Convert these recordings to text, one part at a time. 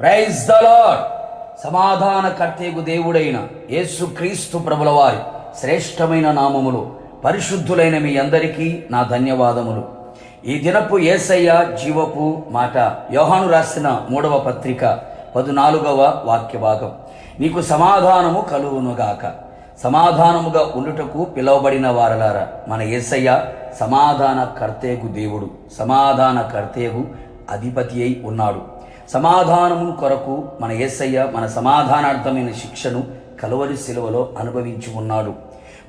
Praise the lord. సమాధానకర్తయగు దేవుడైన యేసుక్రీస్తు ప్రభుల వారి శ్రేష్టమైన నామములో పరిశుద్ధులైన మీ అందరికీ నా ధన్యవాదములు. ఈ దినపు యేసయ్య జీవపు మాట యోహాను రాసిన 3వ పత్రిక 14వ వాక్య భాగం. నీకు సమాధానము కలుగునుగాక. సమాధానముగా ఉండుటకు పిలువబడిన వారలారా, మన యేసయ్య సమాధానకర్తయగు దేవుడు, సమాధానకర్తయగు అధిపతి అయి ఉన్నాడు. సమాధానము కొరకు మన యేసయ్య మన సమాధానార్థమైన శిక్షను కలువరి శిలువలో అనుభవించి ఉన్నాడు.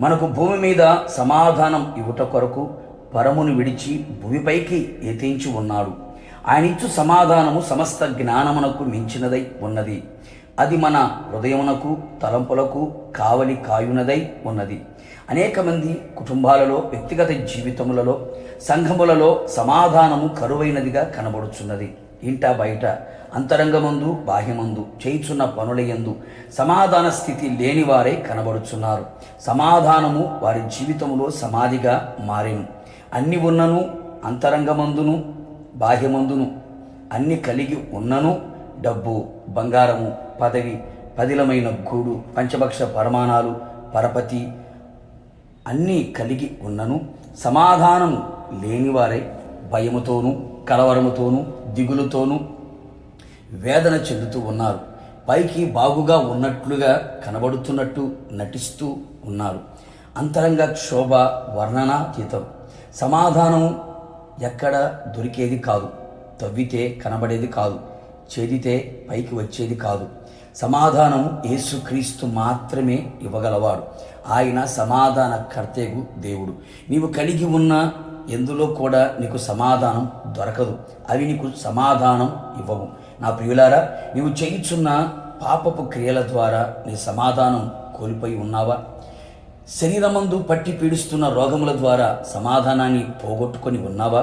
మనకు భూమి మీద సమాధానం ఇవ్వుట కొరకు పరమును విడిచి భూమిపైకి ఎత్తించి ఉన్నాడు. ఆయన ఇచ్చు సమాధానము సమస్త జ్ఞానమునకు మించినదై ఉన్నది. అది మన హృదయమునకు తలంపులకు కావలి కాయునదై ఉన్నది. అనేక మంది కుటుంబాలలో, వ్యక్తిగత జీవితములలో, సంఘములలో సమాధానము కరువైనదిగా కనబడుచున్నది. ఇంట బయట, అంతరంగమందు బాహ్యమందు చేయుచున్న పనులయందు సమాధాన స్థితి లేని వారే కనబడుచున్నారు. సమాధానము వారి జీవితములో సమాధిగా మారెను. అన్ని ఉన్నను, అంతరంగమందును బాహ్యమందును అన్ని కలిగి ఉన్నను, డబ్బు, బంగారము, పదవి, పదిలమైన గూడు, పంచభక్ష పరమాణాలు, పరపతి అన్నీ కలిగి ఉన్నను సమాధానము లేనివారై భయముతోనూ కలవరముతోనూ దిగులుతోనూ వేదన చెందుతూ ఉన్నారు. పైకి బాగుగా ఉన్నట్లుగా కనబడుతున్నట్టు నటిస్తూ ఉన్నారు. అంతరంగ క్షోభ వర్ణనాతీతం. సమాధానం ఎక్కడ దొరికేది కాదు, తవ్వితే కనబడేది కాదు, చేదితే పైకి వచ్చేది కాదు. సమాధానం యేసుక్రీస్తు మాత్రమే ఇవ్వగలవాడు. ఆయన సమాధానకర్తయగు దేవుడు. నీవు కలిగి ఉన్న ఎందులో కూడా నీకు సమాధానం దొరకదు. అవి నీకు సమాధానం ఇవ్వవు. నా ప్రియులారా, నీవు చేయుచున్న పాపపు క్రియల ద్వారా నీ సమాధానం కోల్పోయి ఉన్నావా? శరీరమందు పట్టి పీడిస్తున్న రోగముల ద్వారా సమాధానాన్ని పోగొట్టుకొని ఉన్నావా?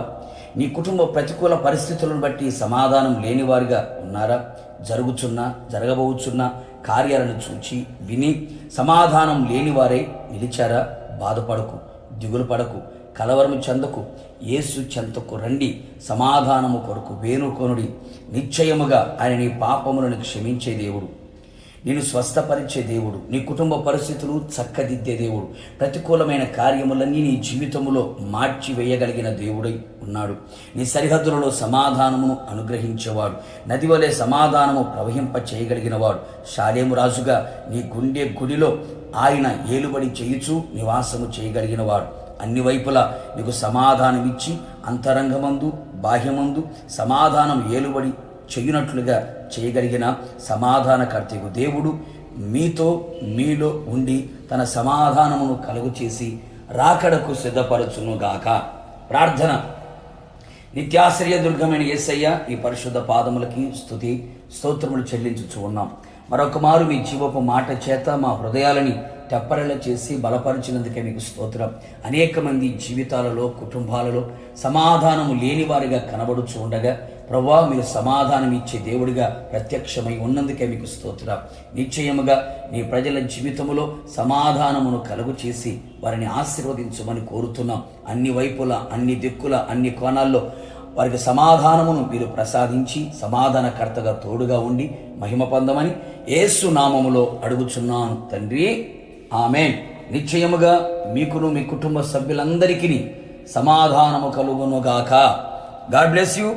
నీ కుటుంబ ప్రతికూల పరిస్థితులను బట్టి సమాధానం లేనివారిగా ఉన్నారా? జరగబోచున్న కార్యాలను చూచి విని సమాధానం లేనివారై నిలిచారా? బాధపడకు, దిగులు పడకు, కలవరము చెందకు. యేసు చెంతకు రండి, సమాధానము కొరకు వేనుకొనుడి. నిశ్చయముగా ఆయన నీ పాపములను క్షమించే దేవుడు, నిన్ను స్వస్థపరిచే దేవుడు, నీ కుటుంబ పరిస్థితులు చక్కదిద్దే దేవుడు, ప్రతికూలమైన కార్యములన్నీ నీ జీవితములో మార్చి వేయగలిగిన దేవుడై ఉన్నాడు. నీ సరిహద్దులలో సమాధానమును అనుగ్రహించేవాడు, నది వలె సమాధానము ప్రవహింప చేయగలిగిన వాడు, షాలేము రాజుగా నీ గుండె గుడిలో ఆయన ఏలుబడి చేయుచు నివాసము చేయగలిగిన వాడు, అన్ని వైపులా నీకు సమాధానమిచ్చి అంతరంగమందు బాహ్యమందు సమాధానం ఏలుబడి చెయ్యునట్లుగా చేయగలిగిన సమాధానకర్తయగు దేవుడు మీలో ఉండి తన సమాధానమును కలుగు చేసి రాకడకు సిద్ధపరచునుగాక. ప్రార్థన. నిత్యాశ్రయ దుర్గమైన యేసయ్య, ఈ పరిశుద్ధ పాదములకి స్తుతి స్తోత్రములు చెల్లించుచు ఉన్నాం. మరొక మారు మీ జీవపు మాట చేత మా హృదయాలని తెప్పరల చేసి బలపరిచినందుకే మీకు స్తోత్రం. అనేక మంది జీవితాలలో, కుటుంబాలలో సమాధానము లేనివారిగా కనబడుచు ఉండగా ప్రభువా, మీరు సమాధానం ఇచ్చే దేవుడిగా ప్రత్యక్షమై ఉన్నందుకే మీకు స్తోత్రం. నిశ్చయముగా నీ ప్రజల జీవితములో సమాధానమును కలుగు చేసి వారిని ఆశీర్వదించమని కోరుతున్నాం. అన్ని వైపుల, అన్ని దిక్కుల, అన్ని కోణాల్లో వారికి సమాధానమును మీరు ప్రసాదించి సమాధానకర్తగా తోడుగా ఉండి మహిమ పొందమని యేసు నామములో అడుగుచున్నాను తండ్రి, ఆమేన్. నిశ్చయముగా మీకును మీ కుటుంబ సభ్యులందరికీ సమాధానము కలుగునుగాక. God bless you.